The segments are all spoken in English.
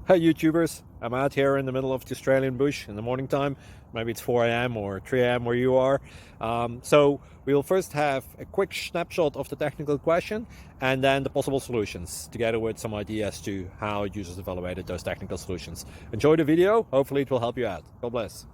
Hey YouTubers, I'm out here in the middle of the Australian bush in the morning time. Maybe it's 4 a.m. or 3 a.m. where you are. So we'll first have a quick snapshot of the technical question and then the possible solutions, together with some ideas to how users evaluated those technical solutions. Enjoy the video, hopefully it will help you out. God bless.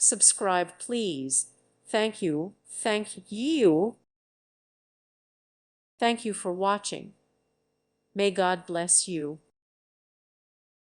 Subscribe, please. Thank you. Thank you. Thank you for watching. May God bless you.